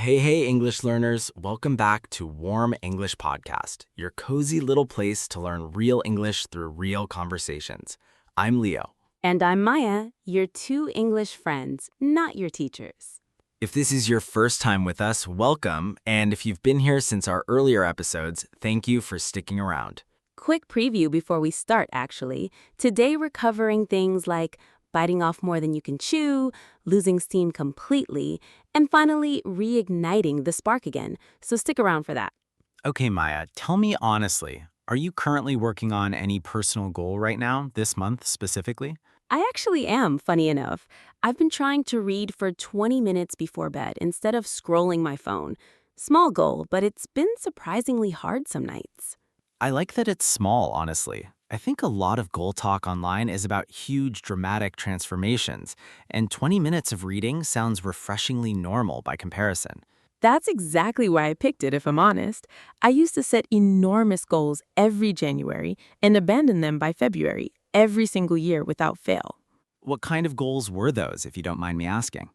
Hey, English learners. Welcome back to Warm English Podcast, your cozy little place to learn real English through real conversations. I'm Leo. And I'm Maya, your two English friends, not your teachers. If this is your first time with us, welcome. And if you've been here since our earlier episodes, thank you for sticking around. Quick preview before we start, actually. Today we're covering things like biting off more than you can chew, losing steam completely, and finally reigniting the spark again. So stick around for that. Okay, Maya, tell me honestly, are you currently working on any personal goal right now, this month specifically? I actually am, funny enough. I've been trying to read for 20 minutes before bed instead of scrolling my phone. Small goal, but it's been surprisingly hard some nights. I like that it's small, honestly. I think a lot of goal talk online is about huge, dramatic transformations, and 20 minutes of reading sounds refreshingly normal by comparison. That's exactly why I picked it, if I'm honest. I used to set enormous goals every January and abandon them by February, every single year without fail. What kind of goals were those, if you don't mind me asking?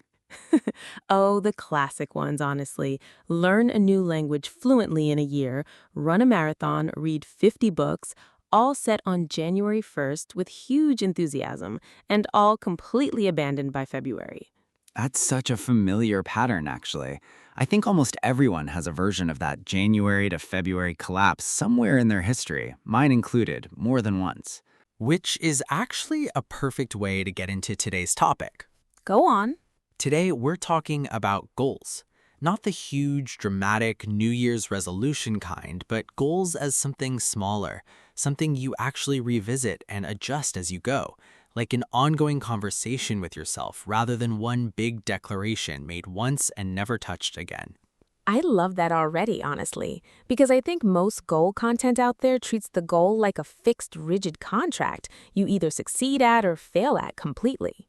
Oh, the classic ones, honestly. Learn a new language fluently in a year, run a marathon, read 50 books, all set on January 1st with huge enthusiasm, and all completely abandoned by February. That's such a familiar pattern, actually. I think almost everyone has a version of that January to February collapse somewhere in their history, mine included, more than once. Which is actually a perfect way to get into today's topic. Go on. Today, we're talking about goals. Not the huge, dramatic New Year's resolution kind, but goals as something smaller, something you actually revisit and adjust as you go, like an ongoing conversation with yourself rather than one big declaration made once and never touched again. I love that already, honestly, because I think most goal content out there treats the goal like a fixed, rigid contract you either succeed at or fail at completely.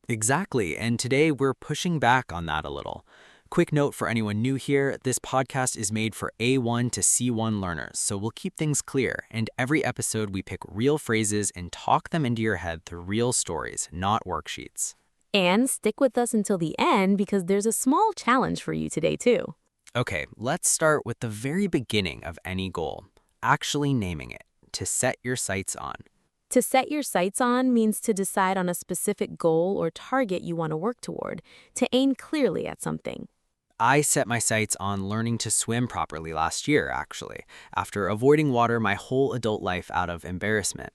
Exactly, and today we're pushing back on that a little. Quick note for anyone new here, this podcast is made for A1 to C1 learners, so we'll keep things clear, and every episode we pick real phrases and talk them into your head through real stories, not worksheets. And stick with us until the end because there's a small challenge for you today, too. Okay, let's start with the very beginning of any goal, actually naming it, to set your sights on. To set your sights on means to decide on a specific goal or target you want to work toward, to aim clearly at something. I set my sights on learning to swim properly last year, actually, after avoiding water my whole adult life out of embarrassment.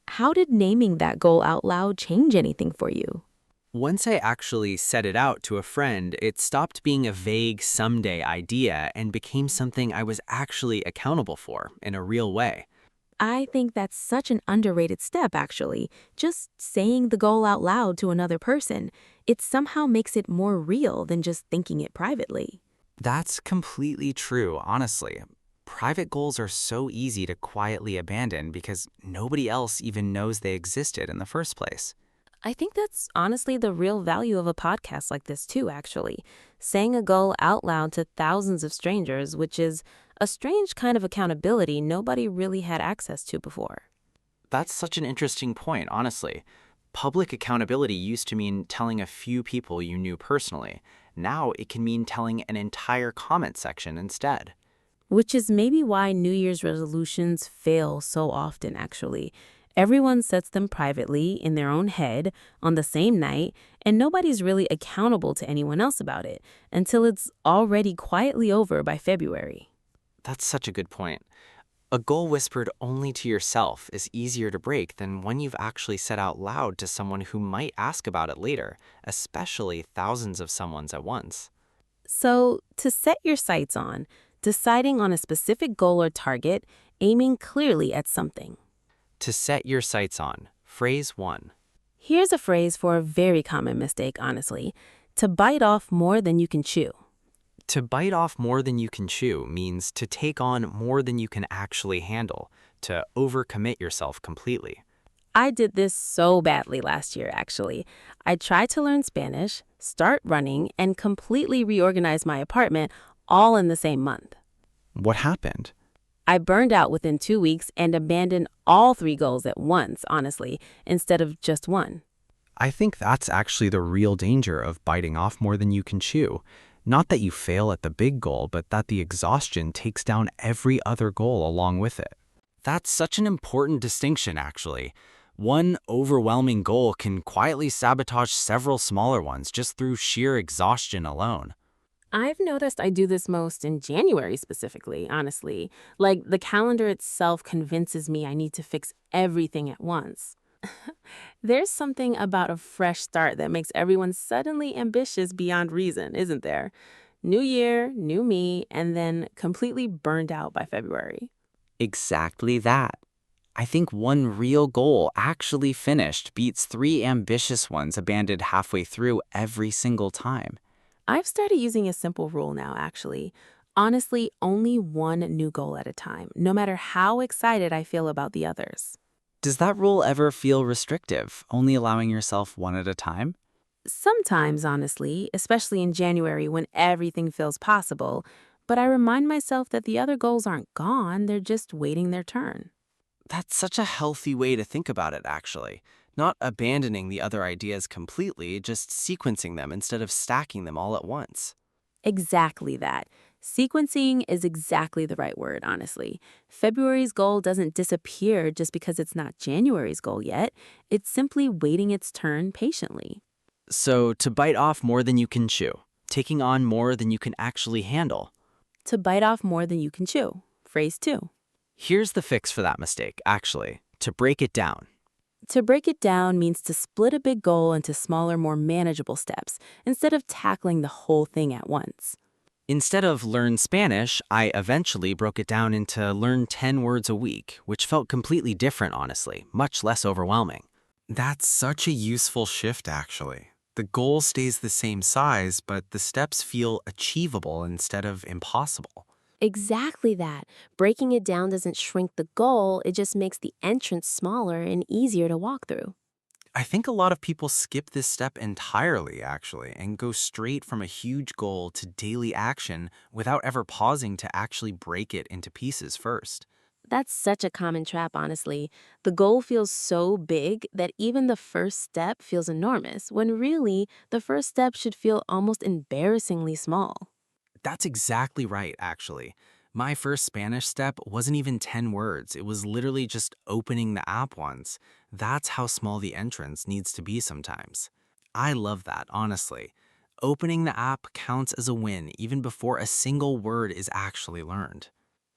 How did naming that goal out loud change anything for you? Once I actually set it out to a friend, it stopped being a vague someday idea and became something I was actually accountable for in a real way. I think that's such an underrated step, actually. Just saying the goal out loud to another person, it somehow makes it more real than just thinking it privately. That's completely true, honestly. Private goals are so easy to quietly abandon because nobody else even knows they existed in the first place. I think that's honestly the real value of a podcast like this too, actually. Saying a goal out loud to thousands of strangers, which is a strange kind of accountability nobody really had access to before. That's such an interesting point, honestly. Public accountability used to mean telling a few people you knew personally. Now it can mean telling an entire comment section instead. Which is maybe why New Year's resolutions fail so often, actually. Everyone sets them privately, in their own head, on the same night, and nobody's really accountable to anyone else about it until it's already quietly over by February. That's such a good point. A goal whispered only to yourself is easier to break than one you've actually said out loud to someone who might ask about it later, especially thousands of someone's at once. So, to set your sights on, deciding on a specific goal or target, aiming clearly at something. To set your sights on. Phrase 1. Here's a phrase for a very common mistake, honestly. To bite off more than you can chew. To bite off more than you can chew means to take on more than you can actually handle, to overcommit yourself completely. I did this so badly last year, actually. I tried to learn Spanish, start running, and completely reorganize my apartment all in the same month. What happened? I burned out within 2 weeks and abandoned all 3 goals at once, honestly, instead of just one. I think that's actually the real danger of biting off more than you can chew. Not that you fail at the big goal, but that the exhaustion takes down every other goal along with it. That's such an important distinction, actually. One overwhelming goal can quietly sabotage several smaller ones just through sheer exhaustion alone. I've noticed I do this most in January specifically, honestly. Like the calendar itself convinces me I need to fix everything at once. There's something about a fresh start that makes everyone suddenly ambitious beyond reason, isn't there? New year, new me, and then completely burned out by February. Exactly that. I think one real goal actually finished beats three ambitious ones abandoned halfway through every single time. I've started using a simple rule now, actually. Honestly, only one new goal at a time, no matter how excited I feel about the others. Does that rule ever feel restrictive, only allowing yourself one at a time? Sometimes, honestly, especially in January when everything feels possible, but I remind myself that the other goals aren't gone, they're just waiting their turn. That's such a healthy way to think about it, actually. Not abandoning the other ideas completely, just sequencing them instead of stacking them all at once. Exactly that. Sequencing is exactly the right word, honestly. February's goal doesn't disappear just because it's not January's goal yet. It's simply waiting its turn patiently. So, to bite off more than you can chew, taking on more than you can actually handle. To bite off more than you can chew. Phrase 2. Here's the fix for that mistake, actually, to break it down. To break it down means to split a big goal into smaller, more manageable steps instead of tackling the whole thing at once. Instead of learn Spanish, I eventually broke it down into learn 10 words a week, which felt completely different, honestly, much less overwhelming. That's such a useful shift, actually. The goal stays the same size, but the steps feel achievable instead of impossible. Exactly that. Breaking it down doesn't shrink the goal, it just makes the entrance smaller and easier to walk through. I think a lot of people skip this step entirely, actually, and go straight from a huge goal to daily action without ever pausing to actually break it into pieces first. That's such a common trap, honestly. The goal feels so big that even the first step feels enormous, when really, the first step should feel almost embarrassingly small. That's exactly right, actually. My first Spanish step wasn't even 10 words. It was literally just opening the app once. That's how small the entrance needs to be sometimes. I love that, honestly. Opening the app counts as a win even before a single word is actually learned.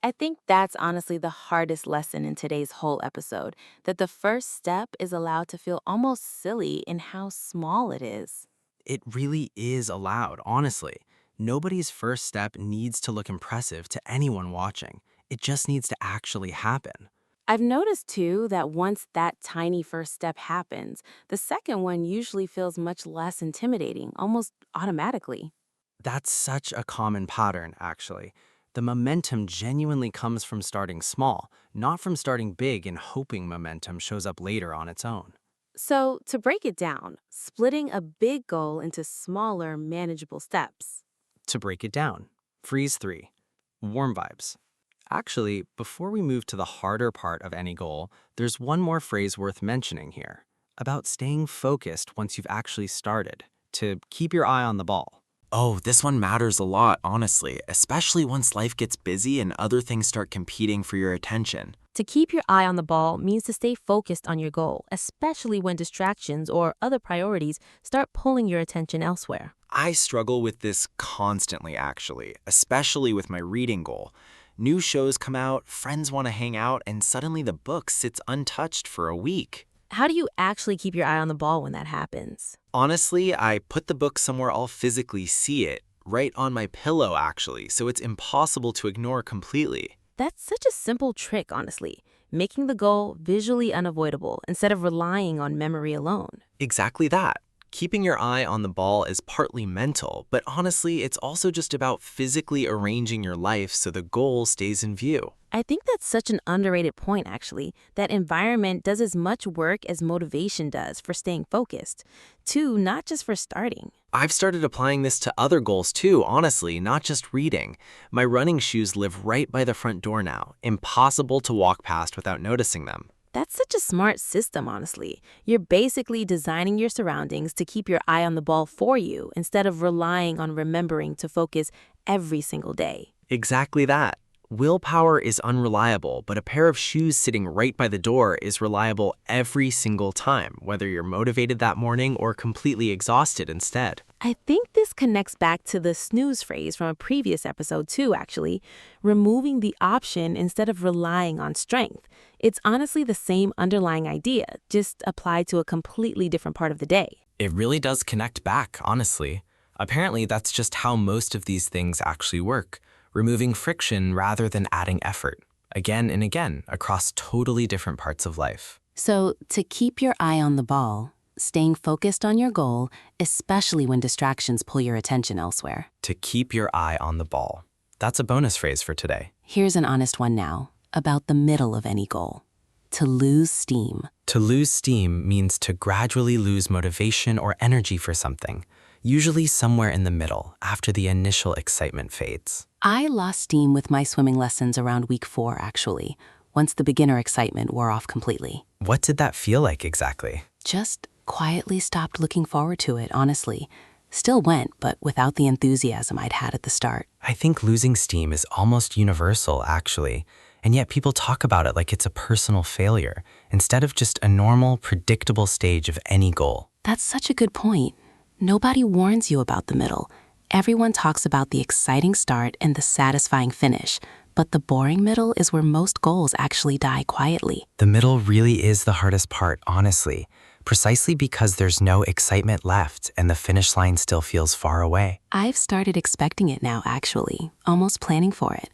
I think that's honestly the hardest lesson in today's whole episode, that the first step is allowed to feel almost silly in how small it is. It really is allowed, honestly. Nobody's first step needs to look impressive to anyone watching. It just needs to actually happen. I've noticed too that once that tiny first step happens, the second one usually feels much less intimidating, almost automatically. That's such a common pattern, actually. The momentum genuinely comes from starting small, not from starting big and hoping momentum shows up later on its own. So, to break it down, splitting a big goal into smaller, manageable steps. To break it down, freeze 3, warm vibes. Actually, before we move to the harder part of any goal, there's one more phrase worth mentioning here about staying focused once you've actually started, to keep your eye on the ball. Oh, this one matters a lot, honestly, especially once life gets busy and other things start competing for your attention. To keep your eye on the ball means to stay focused on your goal, especially when distractions or other priorities start pulling your attention elsewhere. I struggle with this constantly, actually, especially with my reading goal. New shows come out, friends want to hang out, and suddenly the book sits untouched for a week. How do you actually keep your eye on the ball when that happens? Honestly, I put the book somewhere I'll physically see it, right on my pillow, actually, so it's impossible to ignore completely. That's such a simple trick, honestly, making the goal visually unavoidable instead of relying on memory alone. Exactly that. Keeping your eye on the ball is partly mental, but honestly, it's also just about physically arranging your life so the goal stays in view. I think that's such an underrated point, actually, that environment does as much work as motivation does for staying focused. Two, not just for starting. I've started applying this to other goals too, honestly, not just reading. My running shoes live right by the front door now, impossible to walk past without noticing them. That's such a smart system, honestly. You're basically designing your surroundings to keep your eye on the ball for you instead of relying on remembering to focus every single day. Exactly that. Willpower is unreliable, but a pair of shoes sitting right by the door is reliable every single time, whether you're motivated that morning or completely exhausted instead. I think this connects back to the snooze phrase from a previous episode, too, actually. Removing the option instead of relying on strength. It's honestly the same underlying idea, just applied to a completely different part of the day. It really does connect back, honestly. Apparently, that's just how most of these things actually work, removing friction rather than adding effort, again and again, across totally different parts of life. So, to keep your eye on the ball, staying focused on your goal, especially when distractions pull your attention elsewhere. To keep your eye on the ball. That's a bonus phrase for today. Here's an honest one now, about the middle of any goal. To lose steam. To lose steam means to gradually lose motivation or energy for something, usually somewhere in the middle, after the initial excitement fades. I lost steam with my swimming lessons around week 4, actually, once the beginner excitement wore off completely. What did that feel like exactly? Just quietly stopped looking forward to it, honestly. Still went, but without the enthusiasm I'd had at the start. I think losing steam is almost universal, actually, and yet people talk about it like it's a personal failure, instead of just a normal, predictable stage of any goal. That's such a good point. Nobody warns you about the middle. Everyone talks about the exciting start and the satisfying finish, but the boring middle is where most goals actually die quietly. The middle really is the hardest part, honestly, precisely because there's no excitement left and the finish line still feels far away. I've started expecting it now, actually, almost planning for it.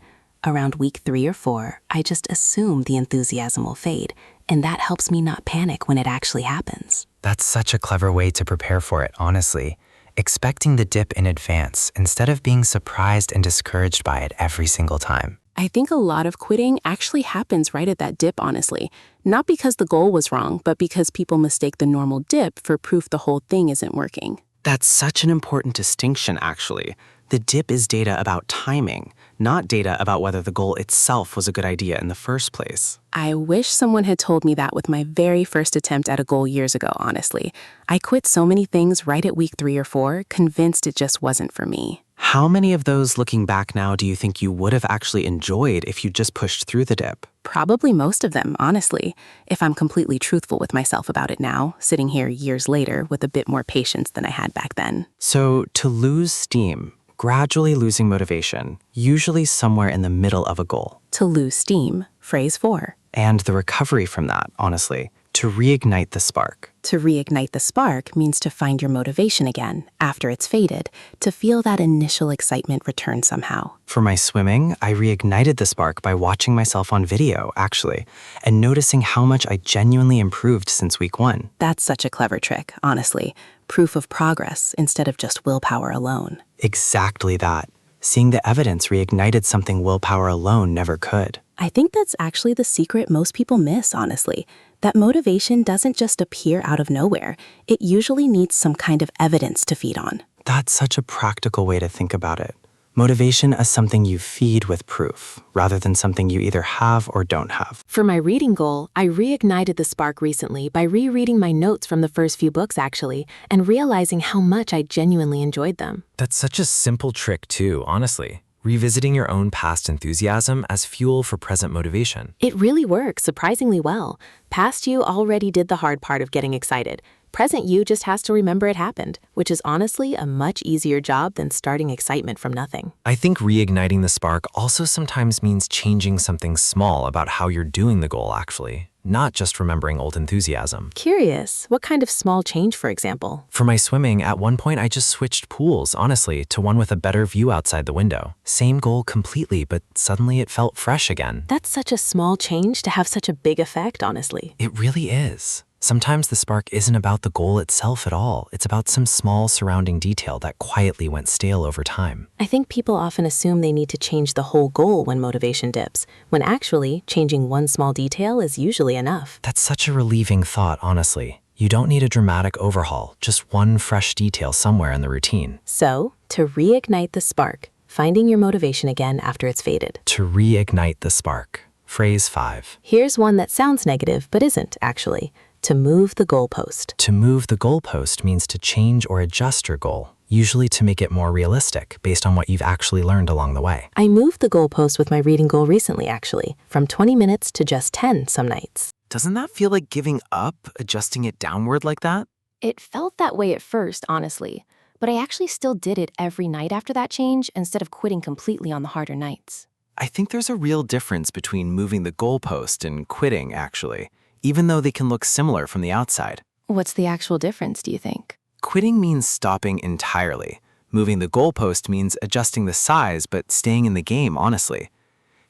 Around week 3 or 4, I just assume the enthusiasm will fade, and that helps me not panic when it actually happens. That's such a clever way to prepare for it, honestly. Expecting the dip in advance instead of being surprised and discouraged by it every single time. I think a lot of quitting actually happens right at that dip, honestly. Not because the goal was wrong, but because people mistake the normal dip for proof the whole thing isn't working. That's such an important distinction, actually. The dip is data about timing, not data about whether the goal itself was a good idea in the first place. I wish someone had told me that with my very first attempt at a goal years ago, honestly. I quit so many things right at week 3 or 4, convinced it just wasn't for me. How many of those looking back now do you think you would have actually enjoyed if you just pushed through the dip? Probably most of them, honestly, if I'm completely truthful with myself about it now, sitting here years later with a bit more patience than I had back then. So, to lose steam, gradually losing motivation, usually somewhere in the middle of a goal. To lose steam, phrase 4. And the recovery from that, honestly, to reignite the spark. To reignite the spark means to find your motivation again, after it's faded, to feel that initial excitement return somehow. For my swimming, I reignited the spark by watching myself on video, actually, and noticing how much I genuinely improved since week 1. That's such a clever trick, honestly. Proof of progress instead of just willpower alone. Exactly that. Seeing the evidence reignited something willpower alone never could. I think that's actually the secret most people miss, honestly. That motivation doesn't just appear out of nowhere. It usually needs some kind of evidence to feed on. That's such a practical way to think about it. Motivation as something you feed with proof, rather than something you either have or don't have. For my reading goal, I reignited the spark recently by rereading my notes from the first few books, actually, and realizing how much I genuinely enjoyed them. That's such a simple trick too, honestly. Revisiting your own past enthusiasm as fuel for present motivation. It really works surprisingly well. Past you already did the hard part of getting excited. Present you just has to remember it happened, which is honestly a much easier job than starting excitement from nothing. I think reigniting the spark also sometimes means changing something small about how you're doing the goal, actually, not just remembering old enthusiasm. Curious, what kind of small change, for example? For my swimming, at one point I just switched pools, honestly, to one with a better view outside the window. Same goal completely, but suddenly it felt fresh again. That's such a small change to have such a big effect, honestly. It really is. Sometimes the spark isn't about the goal itself at all. It's about some small surrounding detail that quietly went stale over time. I think people often assume they need to change the whole goal when motivation dips, when actually, changing one small detail is usually enough. That's such a relieving thought, honestly. You don't need a dramatic overhaul, just one fresh detail somewhere in the routine. So, to reignite the spark, finding your motivation again after it's faded. To reignite the spark. Phrase 5. Here's one that sounds negative but isn't, actually. To move the goalpost. To move the goalpost means to change or adjust your goal, usually to make it more realistic based on what you've actually learned along the way. I moved the goalpost with my reading goal recently, actually, from 20 minutes to just 10 some nights. Doesn't that feel like giving up, adjusting it downward like that? It felt that way at first, honestly, but I actually still did it every night after that change instead of quitting completely on the harder nights. I think there's a real difference between moving the goalpost and quitting, actually, even though they can look similar from the outside. What's the actual difference, do you think? Quitting means stopping entirely. Moving the goalpost means adjusting the size but staying in the game, honestly.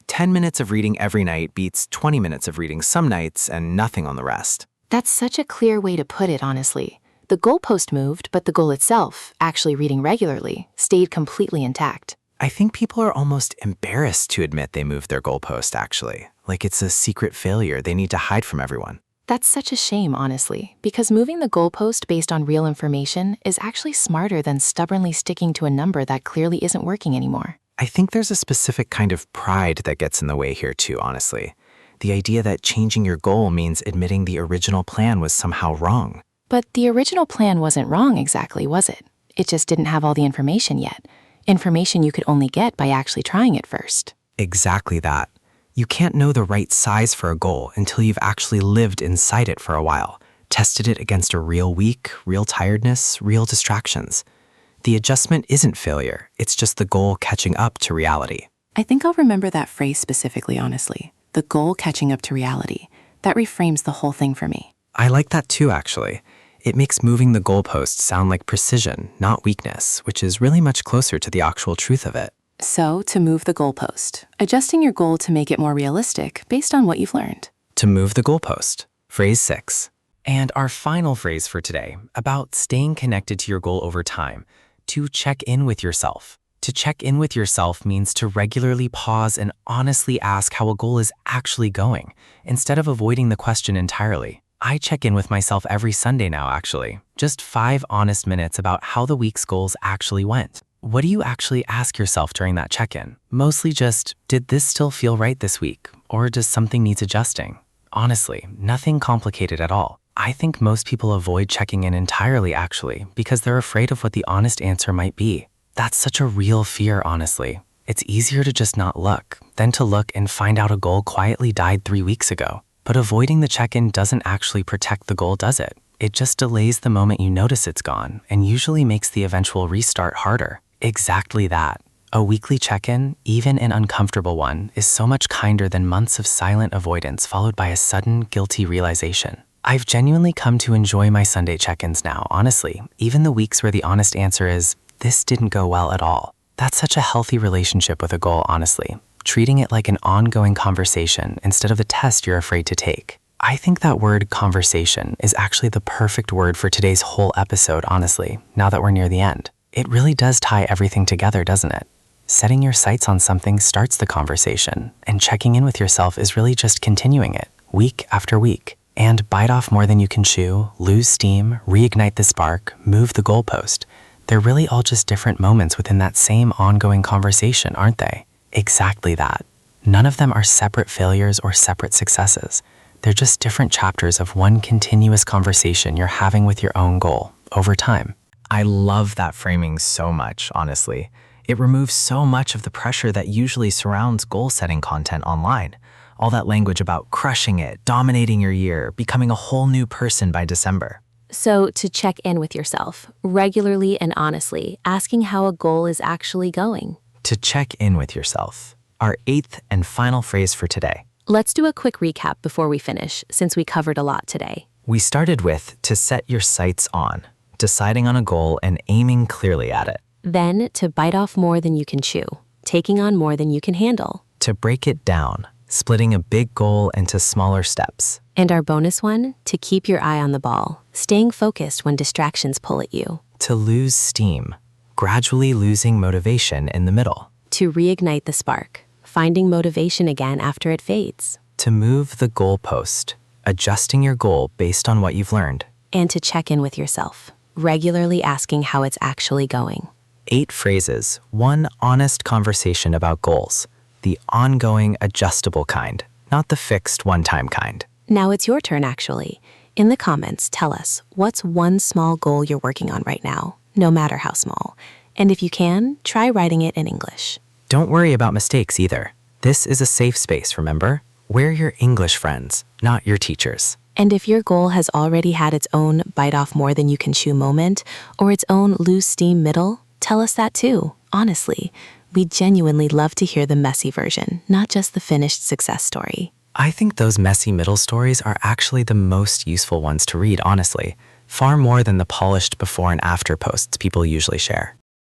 10 minutes of reading every night beats 20 minutes of reading some nights and nothing on the rest. That's such a clear way to put it, honestly. The goalpost moved, but the goal itself, actually reading regularly, stayed completely intact. I think people are almost embarrassed to admit they moved their goalpost, actually. Like it's a secret failure they need to hide from everyone. That's such a shame, honestly, because moving the goalpost based on real information is actually smarter than stubbornly sticking to a number that clearly isn't working anymore. I think there's a specific kind of pride that gets in the way here too, honestly. The idea that changing your goal means admitting the original plan was somehow wrong. But the original plan wasn't wrong exactly, was it? It just didn't have all the information yet. Information you could only get by actually trying it first. Exactly that. You can't know the right size for a goal until you've actually lived inside it for a while, tested it against a real week, real tiredness, real distractions. The adjustment isn't failure, it's just the goal catching up to reality. I think I'll remember that phrase specifically, honestly. The goal catching up to reality. That reframes the whole thing for me. I like that too, actually. It makes moving the goalpost sound like precision, not weakness, which is really much closer to the actual truth of it. So, to move the goalpost. Adjusting your goal to make it more realistic based on what you've learned. To move the goalpost. Phrase 6. And our final phrase for today, about staying connected to your goal over time, to check in with yourself. To check in with yourself means to regularly pause and honestly ask how a goal is actually going, instead of avoiding the question entirely. I check in with myself every Sunday now, actually. Just 5 honest minutes about how the week's goals actually went. What do you actually ask yourself during that check-in? Mostly just, did this still feel right this week? Or does something need adjusting? Honestly, nothing complicated at all. I think most people avoid checking in entirely, actually, because they're afraid of what the honest answer might be. That's such a real fear, honestly. It's easier to just not look than to look and find out a goal quietly died 3 weeks ago. But avoiding the check-in doesn't actually protect the goal, does it? It just delays the moment you notice it's gone and usually makes the eventual restart harder. Exactly that. A weekly check-in, even an uncomfortable one, is so much kinder than months of silent avoidance followed by a sudden, guilty realization. I've genuinely come to enjoy my Sunday check-ins now, honestly, even the weeks where the honest answer is, this didn't go well at all. That's such a healthy relationship with a goal, honestly. Treating it like an ongoing conversation instead of a test you're afraid to take. I think that word conversation is actually the perfect word for today's whole episode, honestly, now that we're near the end. It really does tie everything together, doesn't it? Setting your sights on something starts the conversation, and checking in with yourself is really just continuing it, week after week. And bite off more than you can chew, lose steam, reignite the spark, move the goalpost. They're really all just different moments within that same ongoing conversation, aren't they? Exactly that. None of them are separate failures or separate successes. They're just different chapters of one continuous conversation you're having with your own goal over time. I love that framing so much, honestly. It removes so much of the pressure that usually surrounds goal-setting content online. All that language about crushing it, dominating your year, becoming a whole new person by December. So, to check in with yourself, regularly and honestly, asking how a goal is actually going. To check in with yourself. Our 8th and final phrase for today. Let's do a quick recap before we finish, since we covered a lot today. We started with to set your sights on, deciding on a goal and aiming clearly at it. Then, to bite off more than you can chew, taking on more than you can handle. To break it down, splitting a big goal into smaller steps. And our bonus one, to keep your eye on the ball, staying focused when distractions pull at you. To lose steam, gradually losing motivation in the middle. To reignite the spark, finding motivation again after it fades. To move the goalpost, adjusting your goal based on what you've learned. And to check in with yourself, regularly asking how it's actually going. 8 phrases, 1 honest conversation about goals, the ongoing, adjustable kind, not the fixed one-time kind. Now it's your turn, actually. In the comments, tell us, what's one small goal you're working on right now, no matter how small? And if you can, try writing it in English. Don't worry about mistakes either. This is a safe space, remember? We're your English friends, not your teachers. And if your goal has already had its own bite off more than you can chew moment, or its own lose steam middle, tell us that too, honestly. We genuinely love to hear the messy version, not just the finished success story. I think those messy middle stories are actually the most useful ones to read, honestly, far more than the polished before and after posts people usually share.